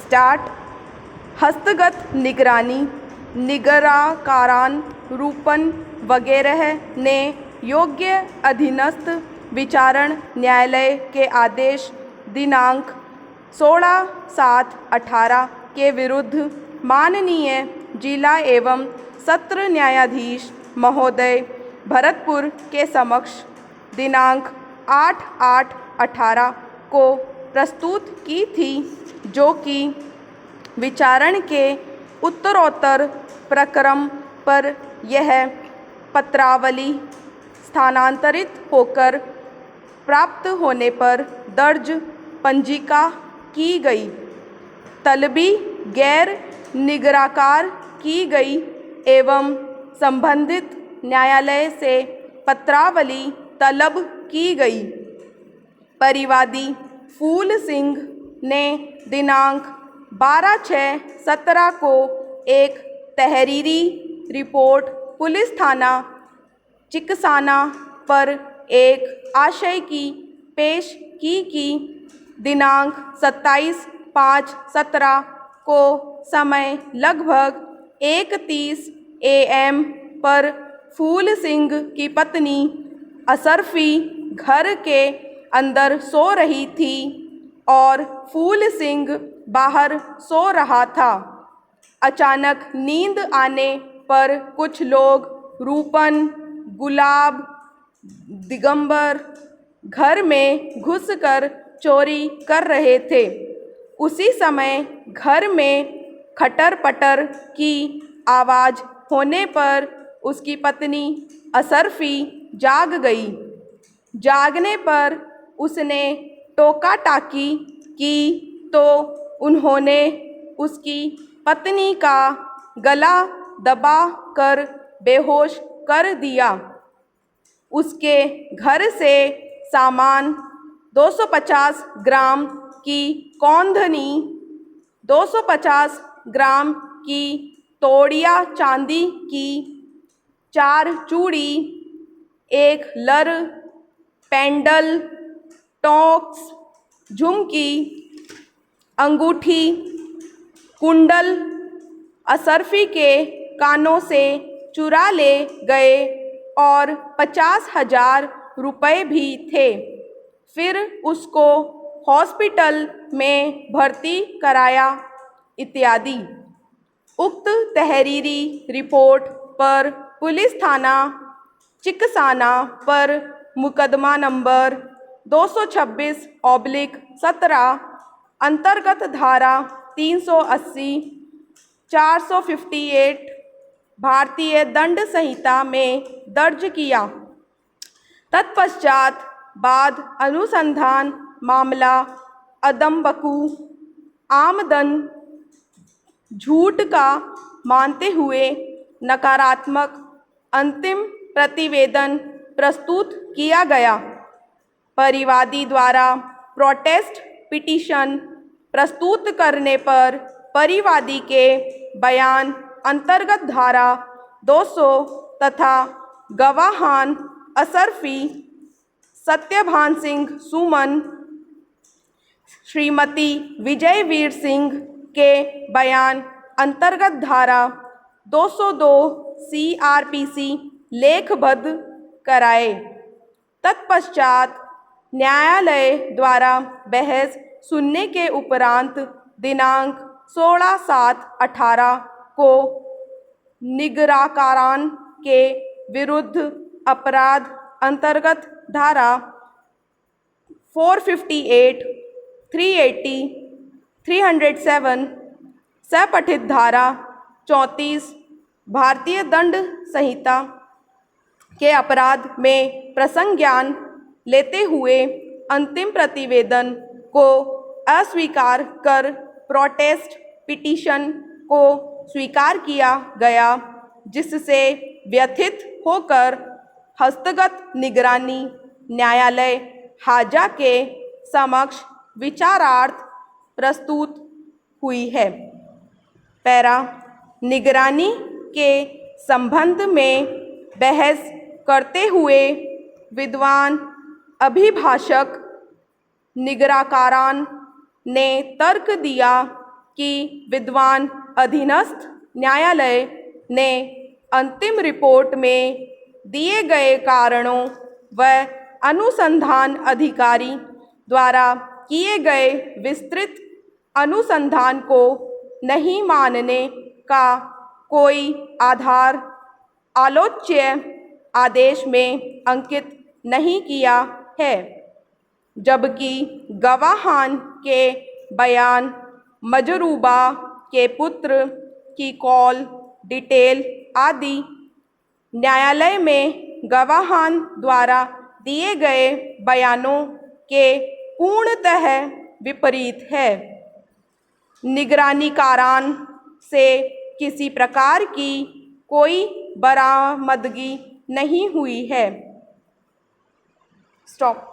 Start. हस्तगत निगरानी, निगराकारान रूपन वगैरह ने योग्य अधीनस्थ विचारण न्यायालय के आदेश दिनांक 16/7/18 के विरुद्ध माननीय जिला एवं सत्र न्यायाधीश महोदय भरतपुर के समक्ष दिनांक 8/8/18 को प्रस्तुत की थी, जो कि विचारण के उत्तरोत्तर प्रक्रम पर यह पत्रावली स्थानांतरित होकर प्राप्त होने पर दर्ज पंजिका की गई। तलबी गैर निगराकार की गई एवं संबंधित न्यायालय से पत्रावली तलब की गई। परिवादी फूल सिंह ने दिनांक 12/6/17 को एक तहरीरी रिपोर्ट पुलिस थाना चिकसाना पर एक आशय की पेश की दिनांक 27/5/17 को समय लगभग 1:30 AM पर फूल सिंह की पत्नी असरफी घर के अंदर सो रही थी और फूल सिंह बाहर सो रहा था। अचानक नींद आने पर कुछ लोग रूपन, गुलाब, दिगंबर घर में घुसकर चोरी कर रहे थे। उसी समय घर में खटर-पटर की आवाज़ होने पर उसकी पत्नी असरफी जाग गई। जागने पर उसने टोका-टाकी की तो उन्होंने उसकी पत्नी का गला दबा कर बेहोश कर दिया। उसके घर से सामान 250 ग्राम की कौंधनी, 250 ग्राम की तोड़िया चांदी की 4 चूड़ी, 1 लर, पेंडल, टॉक्स, झुमकी, अंगूठी, कुंडल असरफी के कानों से चुरा ले गए और 50,000 रुपये भी थे। फिर उसको हॉस्पिटल में भर्ती कराया इत्यादि। उक्त तहरीरी रिपोर्ट पर पुलिस थाना चिकसाना पर मुकदमा नंबर 226/17 अंतर्गत धारा 380, 458 भारतीय दंड संहिता में दर्ज किया। तत्पश्चात बाद अनुसंधान मामला अदम्बकू आमदन झूठ का मानते हुए नकारात्मक अंतिम प्रतिवेदन प्रस्तुत किया गया। परिवादी द्वारा प्रोटेस्ट पिटीशन प्रस्तुत करने पर परिवादी के बयान अंतर्गत धारा 200 तथा गवाहान असरफी, सत्यभान सिंह सुमन, श्रीमती विजयवीर सिंह के बयान अंतर्गत धारा 202 CRPC लेखबद्ध कराए। तत्पश्चात न्यायालय द्वारा बहस सुनने के उपरांत दिनांक 16/7/18 को निगराकारान के विरुद्ध अपराध अंतर्गत धारा 458, 380, 307 सपठित धारा 34 भारतीय दंड संहिता के अपराध में प्रसंज्ञान लेते हुए अंतिम प्रतिवेदन को अस्वीकार कर प्रोटेस्ट पिटीशन को स्वीकार किया गया, जिससे व्यथित होकर हस्तगत निगरानी न्यायालय हाजा के समक्ष विचारार्थ प्रस्तुत हुई है। पैरा निगरानी के संबंध में बहस करते हुए विद्वान अभिभाषक निगराकारान ने तर्क दिया कि विद्वान अधीनस्थ न्यायालय ने अंतिम रिपोर्ट में दिए गए कारणों व अनुसंधान अधिकारी द्वारा किए गए विस्तृत अनुसंधान को नहीं मानने का कोई आधार आलोच्य आदेश में अंकित नहीं किया है, जबकि गवाहान के बयान, मजरूबा के पुत्र की कॉल डिटेल आदि न्यायालय में गवाहान द्वारा दिए गए बयानों के पूर्णतः विपरीत है। निगरानीकारान से किसी प्रकार की कोई बरामदगी नहीं हुई है। स्टॉप।